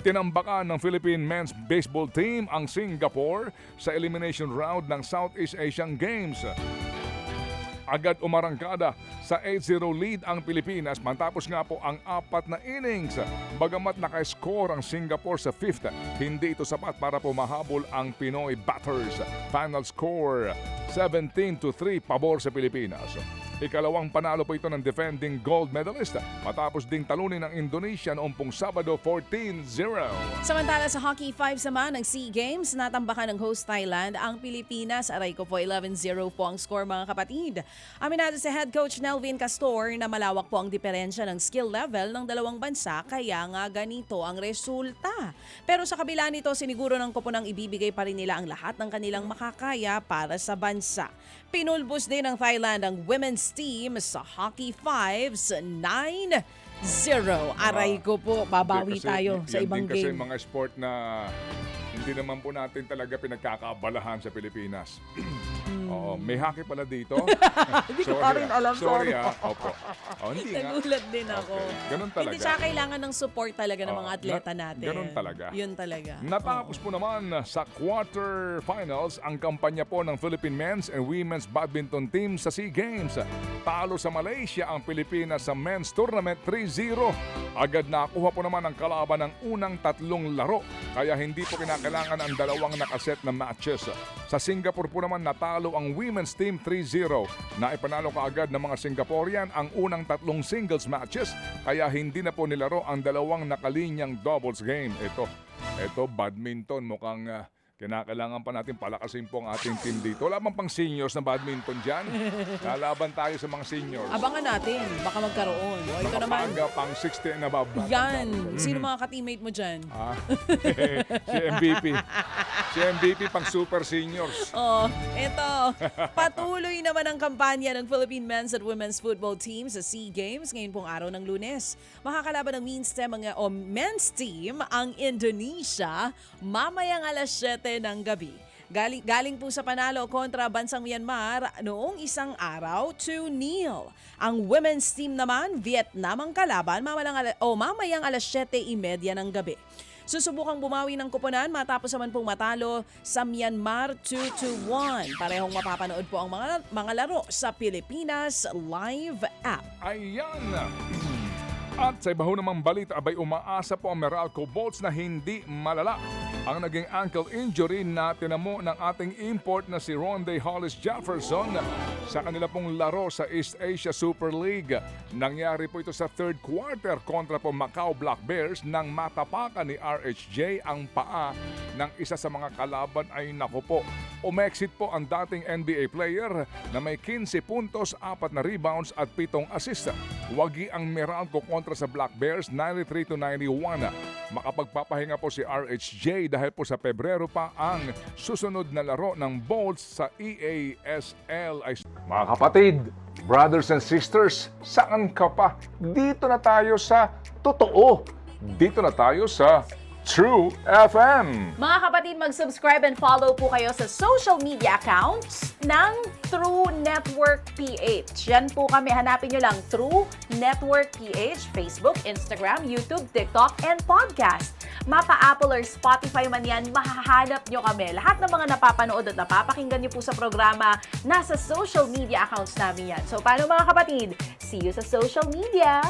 Tinambakan ng Philippine Men's Baseball Team ang Singapore sa elimination round ng Southeast Asian Games. Agad umarangkada sa 8-0 lead ang Pilipinas matapos nga po ang 4 na innings. Bagamat naka-score ang Singapore sa 5th, hindi ito sapat para pumahabol ang Pinoy batters. Final score 17-3 pabor sa Pilipinas. Ikalawang panalo po ito ng defending gold medalist matapos ding talunin ng Indonesia noong pong Sabado 14-0. Samantala sa Hockey 5 sama ng SEA Games, natambakan ng host Thailand ang Pilipinas. Aray ko po, 11-0 po ang score mga kapatid. Aminado si head coach Nelvin Castor na malawak po ang diferensya ng skill level ng dalawang bansa kaya nga ganito ang resulta. Pero sa kabila nito, siniguro ng koponang ibibigay pa rin nila ang lahat ng kanilang makakaya para sa bansa. Pinulbos din ng Thailand ang women's team sa Hockey 5s 9-0. Aray ko po, babawi tayo sa ibang Kasi game. mga sport na hindi naman po natin talaga pinagkakaabalahan sa Pilipinas. Oo, may hockey pala dito. Hindi ko pa rin alam, sorry. Opo. Hindi nga. Nagulat din ako. Okay. Ganun talaga. Hindi siya kailangan ng support talaga ng mga atleta natin. Ganun talaga. Yun talaga. Natapos po naman sa quarterfinals ang kampanya po ng Philippine Men's and Women's Badminton Team sa SEA Games. Talo sa Malaysia ang Pilipinas sa men's tournament 3-0. Agad nakuha po naman ang kalaban ng unang 3 laro kaya hindi po kinakailangan ang dalawang nakaset na matches. Sa Singapore po naman natalo ang women's team 3-0. Naipanalo kaagad ng mga Singaporean ang unang 3 singles matches kaya hindi na po nilaro ang dalawang nakalinyang doubles game. Ito badminton mukhang kinakailangan pa natin palakasin po ang ating team dito. Wala bang pang seniors na badminton dyan? Lalaban tayo sa mga seniors. Abangan natin, baka magkaroon. O, ito naman. Pang 60 na bababa. Yan. Sino mga ka-teammate mo dyan? Si MVP. Si MVP pang super seniors. Eto. Patuloy naman ang kampanya ng Philippine Men's at Women's Football Team sa SEA Games ngayon pong araw ng Lunes. Makakalaban ng men's team ang Indonesia mamayang alas 7 ng gabi. Galing po sa panalo kontra bansang Myanmar noong isang araw 2-0. Ang women's team naman, Vietnam ang kalaban mamayang alas 7:30 ng gabi. Susubukang bumawi ng koponan matapos naman pong matalo sa Myanmar 2-1. Parehong mapapanood po ang mga laro sa Pilipinas Live app. Ayan! At sa iba ho namang balita, abay umaasa po ang Meralco Bolts na hindi malala ang naging ankle injury na tinamo ng ating import na si Ronde Hollis Jefferson sa kanila pong laro sa East Asia Super League. Nangyari po ito sa third quarter kontra po Macau Black Bears nang matapakan ni RHJ ang paa ng isa sa mga kalaban ay naku po. Umexit po ang dating NBA player na may 15 puntos, 4 na rebounds at 7 assist. Wagi ang Meralco kontra sa Black Bears 93-91. Makapagpapahinga po si RHJ dahil po sa Pebrero pa ang susunod na laro ng Bolts sa EASL. Mga kapatid, brothers and sisters, saan ka pa? Dito na tayo sa totoo. Dito na tayo sa True FM. Mga kapatid, mag-subscribe and follow po kayo sa social media accounts ng True Network PH. Yan po kami. Hanapin nyo lang True Network PH, Facebook, Instagram, YouTube, TikTok, and podcast. Mapa Apple or Spotify man yan, mahahanap nyo kami. Lahat ng mga napapanood at napapakinggan nyo po sa programa, nasa social media accounts namin yan. So, paano mga kapatid? See you sa social media!